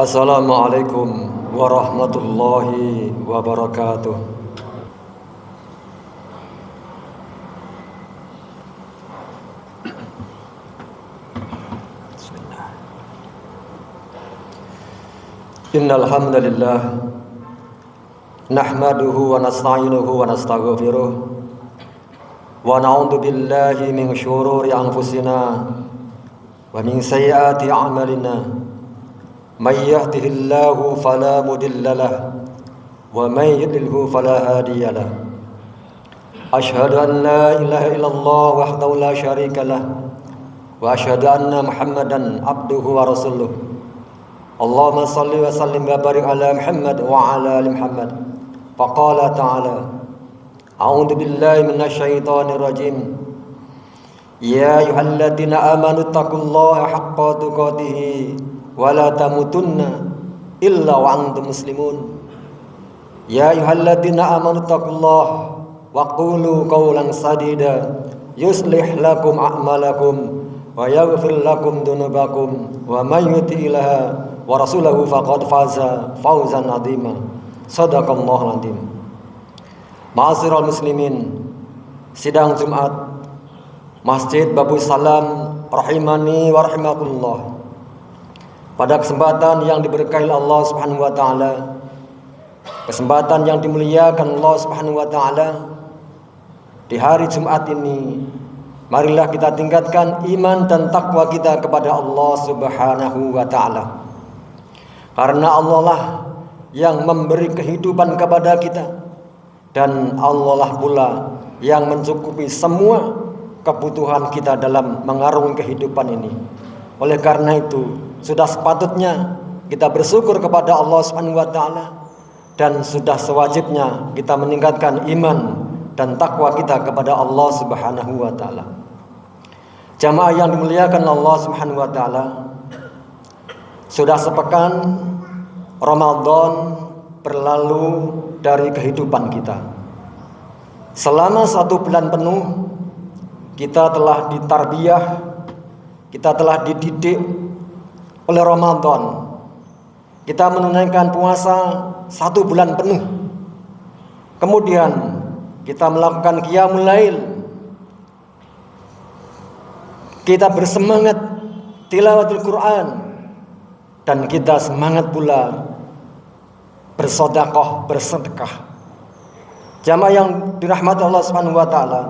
Assalamualaikum warahmatullahi wabarakatuh. Bismillah. Innal hamdalillah nahmaduhu wa nasta'inuhu wa nastaghfiruh wa na'udzu billahi min syururi anfusina wa min sayyiati a'malina. من يهده الله فلا مضل له ومن يضلل فلا هادي له أشهد أن لا إله إلا الله وحده لا شريك له وأشهد أن محمدا عبده ورسوله اللهم صل وسلم وبارك على محمد وعلى آل محمد فقال تعالى أعوذ بالله من الشيطان الرجيم يا أيها الذين آمنوا اتقوا الله حق تقاته wala tamutunna illa wa antum muslimun. Ya ayyuhalladzina amanu taqullaha wa qulu qawlan sadida yuslih lakum a'malakum wa yaghfir lakum dhunubakum wa may yuti'illaha wa rasulahu faqad faza fawzan 'azima. Shadaqallahul 'azim. Ma'asyiral muslimin, sidang Jumat Masjid Babus Salam rahimani wa rahimakumullah. Pada kesempatan yang diberkahi Allah Subhanahu wa taala, kesempatan yang dimuliakan Allah Subhanahu wa taala, di hari Jumat ini, marilah kita tingkatkan iman dan takwa kita kepada Allah Subhanahu wa taala. Karena Allah lah yang memberi kehidupan kepada kita, dan Allah lah pula yang mencukupi semua kebutuhan kita dalam mengarungi kehidupan ini. Oleh karena itu, sudah sepatutnya kita bersyukur kepada Allah Subhanahu wa taala, dan sudah sewajibnya kita meningkatkan iman dan takwa kita kepada Allah Subhanahu wa taala. Jamaah yang dimuliakan Allah Subhanahu wa taala, sudah sepekan Ramadan berlalu dari kehidupan kita. Selama 1 bulan penuh kita telah ditarbiyah, kita telah dididik oleh Ramadan. Kita menunaikan puasa 1 bulan penuh. Kemudian kita melakukan qiyamul lail. Kita bersemangat tilawatul Quran, dan kita semangat pula bersedekah, bersedekah. Jamaah yang dirahmati Allah Subhanahu wa taala,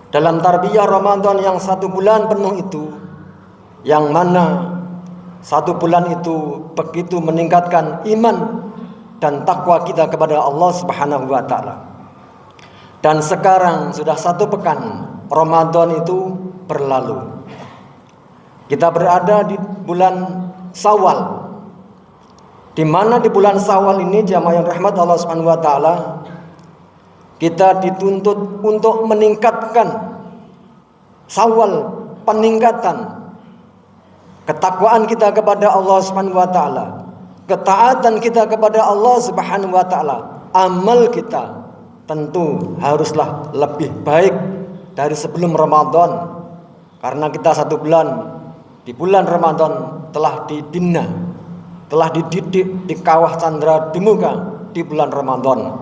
dalam tarbiyah Ramadan yang 1 bulan penuh itu, yang mana 1 bulan itu begitu meningkatkan iman dan takwa kita kepada Allah Subhanahu wa taala. Dan sekarang sudah 1 pekan Ramadan itu berlalu. Kita berada di bulan Syawal, di mana di bulan Syawal ini, jamaah yang rahmat Allah Subhanahu wa taala, kita dituntut untuk meningkatkan Syawal, peningkatan ketakwaan kita kepada Allah Subhanahu wa taala, ketaatan kita kepada Allah Subhanahu wa taala. Amal kita tentu haruslah lebih baik dari sebelum Ramadan, karena kita 1 bulan di bulan Ramadan telah dibina, telah dididik di kawah candra di muka di bulan Ramadan.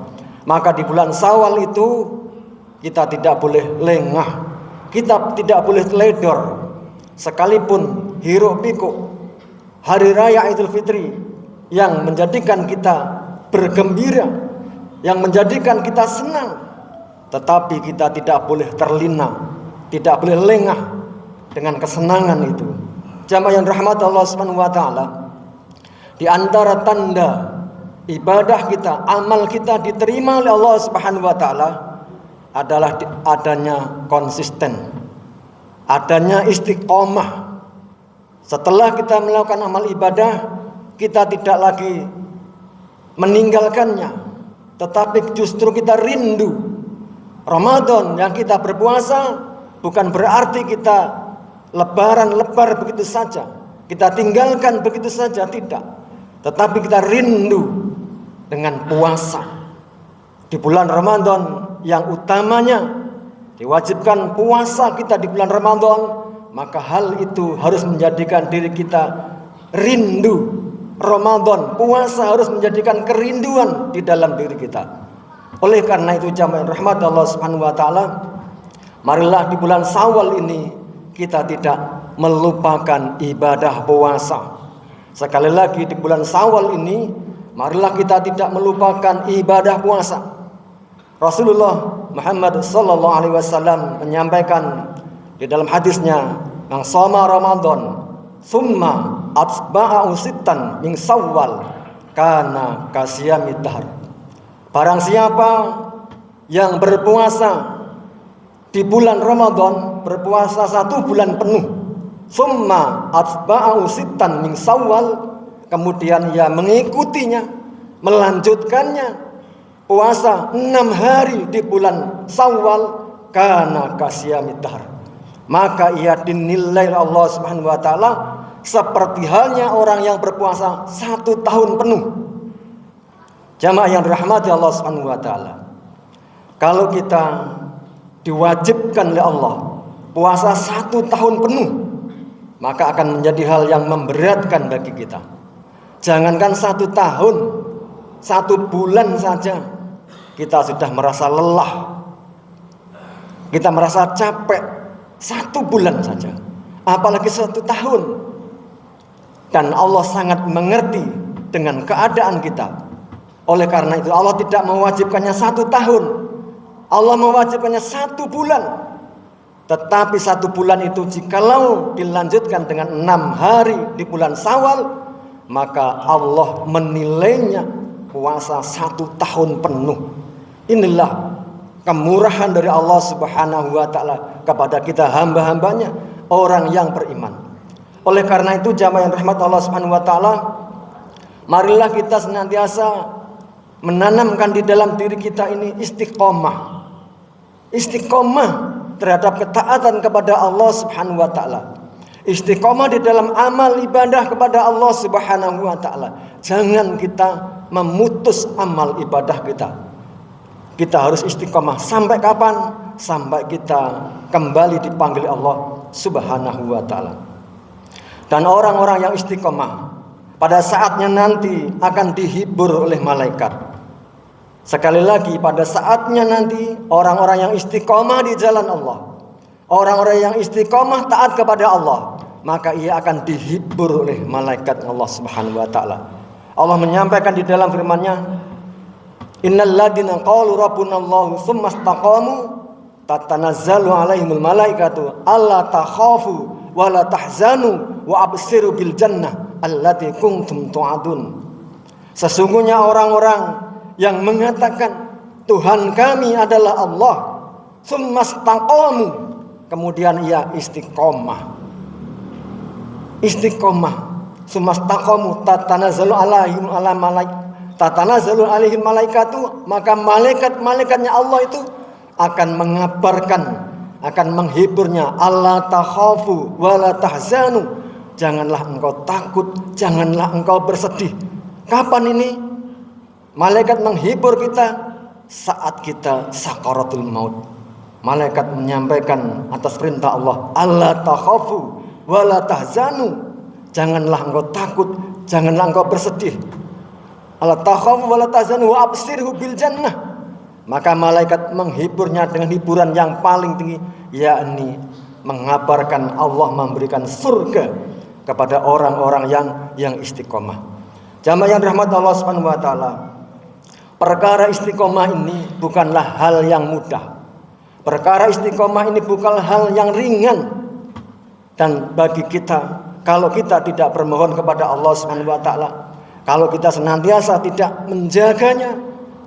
Maka di bulan Syawal itu kita tidak boleh lengah, kita tidak boleh teledor. Sekalipun hiruk pikuk hari raya Idul Fitri yang menjadikan kita bergembira, yang menjadikan kita senang, tetapi kita tidak boleh terlena, tidak boleh lengah dengan kesenangan itu. Jamaah yang rahmat Allah Subhanahu wa taala, di antara tanda ibadah kita, amal kita diterima oleh Allah Subhanahu wa taala adalah adanya konsisten, adanya istiqomah. Setelah kita melakukan amal ibadah, kita tidak lagi meninggalkannya, tetapi justru kita rindu. Ramadan yang kita berpuasa bukan berarti kita lebar begitu saja, kita tinggalkan begitu saja, tidak. Tetapi kita rindu dengan puasa di bulan Ramadan yang utamanya diwajibkan puasa kita di bulan Ramadan, maka hal itu harus menjadikan diri kita rindu Ramadan, puasa harus menjadikan kerinduan di dalam diri kita. Oleh karena itu jamaah rahmat Allah Subhanahu wa taala, marilah di bulan Syawal ini kita tidak melupakan ibadah puasa. Sekali lagi di bulan Syawal ini, marilah kita tidak melupakan ibadah puasa. Rasulullah Muhammad sallallahu alaihi wasallam menyampaikan di dalam hadisnya, "Man shoma Ramadan summa atba'ahu sittan min Syawal kana kasiyamid dahr." Barang siapa yang berpuasa di bulan Ramadan, berpuasa 1 bulan penuh, summa atba'ahu sittan min Syawal, kemudian ia mengikutinya, melanjutkannya puasa 6 hari di bulan Syawal, kana kasiyamid dahr, maka ia dinilai Allah Subhanahu wa taala seperti halnya orang yang berpuasa 1 tahun penuh. Jamaah yang dirahmati Allah Subhanahu wa taala, kalau kita diwajibkan oleh Allah puasa 1 tahun penuh, maka akan menjadi hal yang memberatkan bagi kita. Jangankan 1 tahun, 1 bulan saja kita sudah merasa lelah, kita merasa capek. 1 bulan saja, apalagi 1 tahun. Dan Allah sangat mengerti dengan keadaan kita. Oleh karena itu Allah tidak mewajibkannya 1 tahun, Allah mewajibkannya 1 bulan. Tetapi 1 bulan itu jikalau dilanjutkan dengan 6 hari di bulan Syawal, maka Allah menilainya puasa 1 tahun penuh. Inilah kemurahan dari Allah Subhanahu wa taala kepada kita hamba-hambanya, orang yang beriman. Oleh karena itu jamaah yang rahmat Allah Subhanahu wa taala, marilah kita senantiasa menanamkan di dalam diri kita ini istiqomah. Istiqomah terhadap ketaatan kepada Allah Subhanahu wa taala. Istiqomah di dalam amal ibadah kepada Allah Subhanahu wa taala. Jangan kita memutus amal ibadah kita. Kita harus istiqomah sampai kapan? Sampai kita kembali dipanggil Allah Subhanahu wa taala. Dan orang-orang yang istiqomah pada saatnya nanti akan dihibur oleh malaikat. Sekali lagi, pada saatnya nanti orang-orang yang istiqomah di jalan Allah, orang-orang yang istiqomah taat kepada Allah, maka ia akan dihibur oleh malaikat Allah Subhanahu wa taala. Allah menyampaikan di dalam firman-Nya, "Innal ladzina qalu rabbuna Allah tsumma istaqamu tatanazzalu alaihimul malaikatu alla takhafu wa la tahzanu wa absiru bil jannah allati kuntum tu'adun." Sesungguhnya orang-orang yang mengatakan Tuhan kami adalah Allah, tsumma istaqamu, kemudian ia istiqomah. Istiqomah, tsumma istaqamu tatanazzalu alaihim tatanazzalu alaihim malaikatu, maka malaikat-malaikatnya Allah itu akan mengabarkan, akan menghiburnya, alla takhafu wa la tahzanu, janganlah engkau takut, janganlah engkau bersedih. Kapan ini malaikat menghibur kita? Saat kita sakaratul maut. Malaikat menyampaikan atas perintah Allah, alla takhafu wa la tahzanu, janganlah engkau takut, janganlah engkau bersedih. Alla takhafu wa la tahzanu wa absirhu bil jannah. Maka malaikat menghiburnya dengan hiburan yang paling tinggi, yakni mengabarkan Allah memberikan surga kepada orang-orang yang istiqomah. Jamaah yang dirahmati Allah Subhanahu wa taala, perkara istiqomah ini bukanlah hal yang mudah. Perkara istiqomah ini bukanlah hal yang ringan. Dan bagi kita, kalau kita tidak bermohon kepada Allah Subhanahu wa taala, kalau kita senantiasa tidak menjaganya,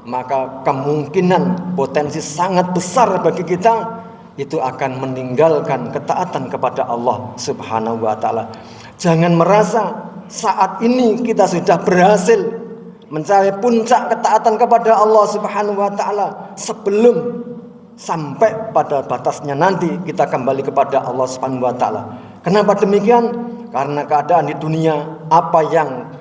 maka kemungkinan potensi sangat besar bagi kita itu akan meninggalkan ketaatan kepada Allah Subhanahu wa taala. Jangan merasa saat ini kita sudah berhasil mencapai puncak ketaatan kepada Allah Subhanahu wa taala sebelum sampai pada batasnya nanti kita kembali kepada Allah Subhanahu wa taala. Kenapa demikian? Karena keadaan di dunia, apa yang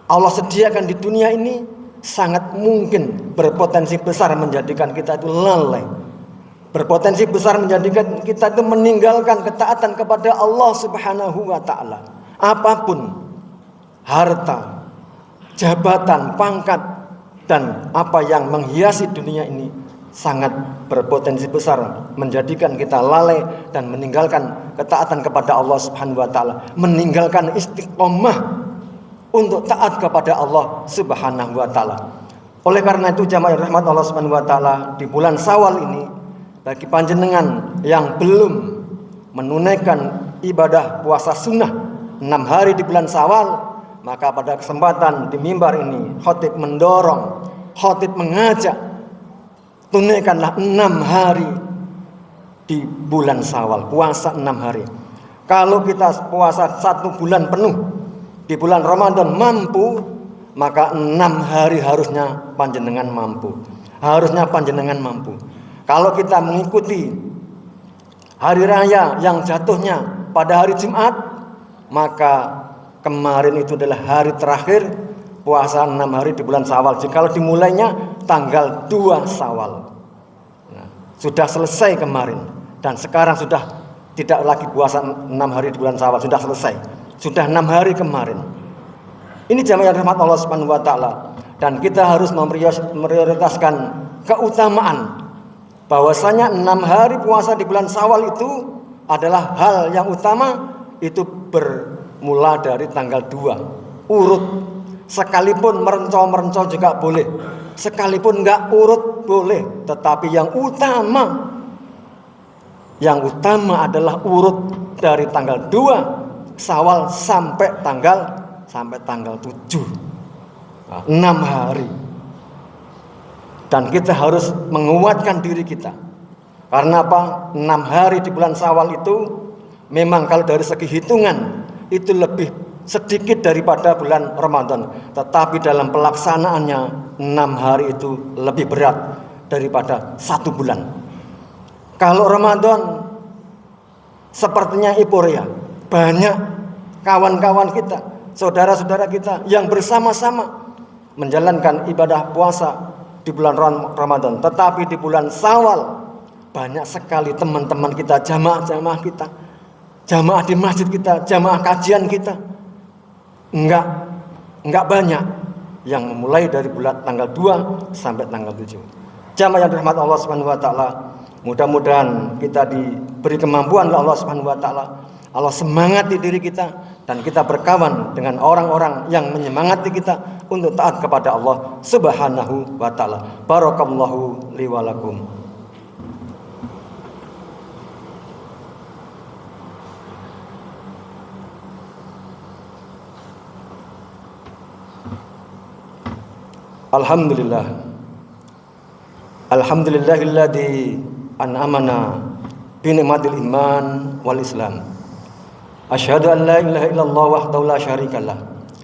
Allah sediakan di dunia ini sangat mungkin berpotensi besar menjadikan kita itu lalai, berpotensi besar menjadikan kita itu meninggalkan ketaatan kepada Allah Subhanahu wa taala. Apapun harta, jabatan, pangkat, dan apa yang menghiasi dunia ini sangat berpotensi besar menjadikan kita lalai dan meninggalkan ketaatan kepada Allah Subhanahu wa taala, meninggalkan istiqomah untuk taat kepada Allah Subhanahu wa taala. Oleh karena itu jamaah rahmat Allah Subhanahu wa taala, di bulan Syawal ini bagi panjenengan yang belum menunaikan ibadah puasa sunnah 6 hari di bulan Syawal, maka pada kesempatan di mimbar ini khatib mendorong, khatib mengajak, tunaikanlah 6 hari di bulan Syawal, puasa 6 hari. Kalau kita puasa 1 bulan penuh di bulan Ramadan mampu, maka 6 hari harusnya panjenengan mampu. Harusnya panjenengan mampu. Kalau kita mengikuti hari raya yang jatuhnya pada hari Jumat, maka kemarin itu adalah hari terakhir puasa 6 hari di bulan Syawal. Jika dimulainya tanggal 2 Syawal. Nah, sudah selesai kemarin. Dan sekarang sudah tidak lagi puasa 6 hari di bulan Syawal. Sudah selesai. Sudah 6 hari kemarin. Ini jamaah yang rahmat Allah Subhanahu wa taala, dan kita harus memprioritaskan keutamaan bahwasanya 6 hari puasa di bulan Syawal itu adalah hal yang utama. Itu bermula dari tanggal 2 urut, sekalipun merencau juga boleh, sekalipun enggak urut boleh, tetapi yang utama adalah urut dari tanggal 2 Syawal sampai tanggal 7, 6 hari. Dan kita harus menguatkan diri kita. Karena apa? 6 hari di bulan Syawal itu memang kalau dari segi hitungan itu lebih sedikit daripada bulan Ramadan, tetapi dalam pelaksanaannya 6 hari itu lebih berat daripada 1 bulan. Kalau Ramadan sepertinya euforia, banyak kawan-kawan kita, saudara-saudara kita yang bersama-sama menjalankan ibadah puasa di bulan Ramadan. Tetapi di bulan Syawal banyak sekali teman-teman kita, jamaah-jamaah kita, jamaah di masjid kita, jamaah kajian kita, enggak banyak yang memulai dari bulan tanggal 2 sampai tanggal 7. Jamaah yang dirahmati Allah Subhanahu wa taala, mudah-mudahan kita diberi kemampuan oleh Allah Subhanahu wa taala. Allah semangati diri kita dan kita berkawan dengan orang-orang yang menyemangati kita untuk taat kepada Allah Subhanahu wa taala. Barakallahu li wa lakum. Alhamdulillah. Alhamdulillahilladzi an'amana bi ni'matil iman wal islam. Asyhadu an la ilaha illallah wahdahu la syarikalah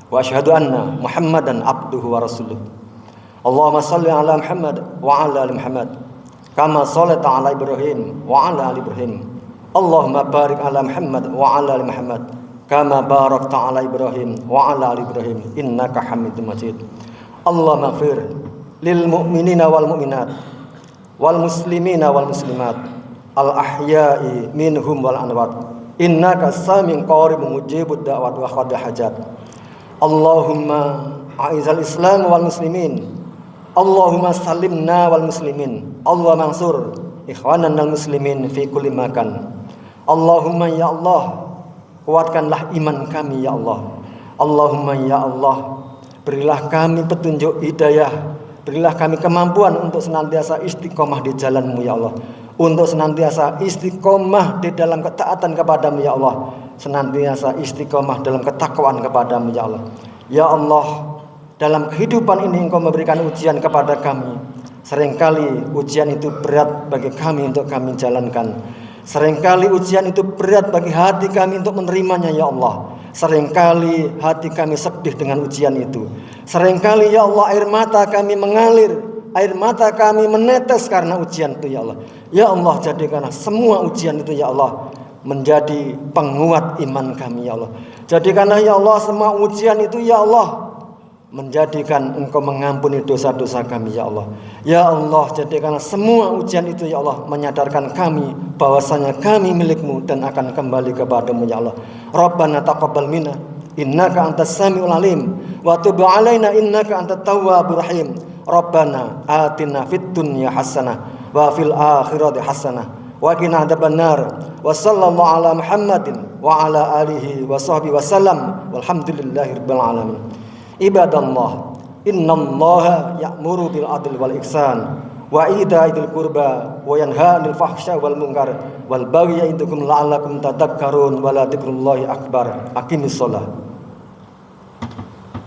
wa asyhadu anna Muhammadan abduhu wa rasuluh. Allahumma shalli ala Muhammad wa ala ali Muhammad kama shallaita ala Ibrahim wa ala ali Ibrahim. Allahumma barik ala Muhammad wa ala ali Muhammad kama barakta ala Ibrahim wa ala ali Ibrahim innaka Hamidum Majid. Allahumma ighfir lil mu'minina wal mu'minat wal muslimina wal muslimat al ahya'i minhum wal amwat innaka sami'un qaribun mujibud da'wat wa qadha hajat. Allahumma a'izal islam wal muslimin, Allahumma salimna wal muslimin, Allahumma ansur ikhwanana al muslimin fi kulli makan. Allahumma ya Allah, kuatkanlah iman kami ya Allah. Allahumma ya Allah, berilah kami petunjuk hidayah, berilah kami kemampuan untuk senantiasa istiqomah di jalan-Mu ya Allah, untuk senantiasa istiqomah di dalam ketaatan kepada-Mu ya Allah, senantiasa istiqomah dalam ketakwaan kepada-Mu ya Allah. Ya Allah, dalam kehidupan ini Engkau memberikan ujian kepada kami. Seringkali ujian itu berat bagi kami untuk kami jalankan. Seringkali ujian itu berat bagi hati kami untuk menerimanya ya Allah. Seringkali hati kami sedih dengan ujian itu. Seringkali ya Allah air mata kami mengalir, air mata kami menetes karena ujian itu ya Allah. Ya Allah, jadikanlah semua ujian itu ya Allah menjadi penguat iman kami ya Allah. Jadikanlah ya Allah semua ujian itu ya Allah menjadikan Engkau mengampuni dosa-dosa kami ya Allah. Ya Allah, jadikanlah semua ujian itu ya Allah menyadarkan kami bahwasanya kami milik-Mu dan akan kembali kepada-Mu ya Allah. Rabbana taqabbal minna innaka antas samiul alim wa tub 'alaina innaka antat tawwabur rahim. Rabbana atina fid dunya hasanah wa fil akhirati hasanah wa qina adzabannar. Wa sallallahu ala Muhammadin wa ala alihi wa sahbihi wasallam walhamdulillahirabbil alamin. Ibadallah, innallaha ya'muru bil adli wal ihsan wa itaa'il qurba wa yanha 'anil fahsya'i wal munkar wal baghi ya'idukum la'allakum tadhakkarun wa la dzikrullahi akbar. Aqimis shalah.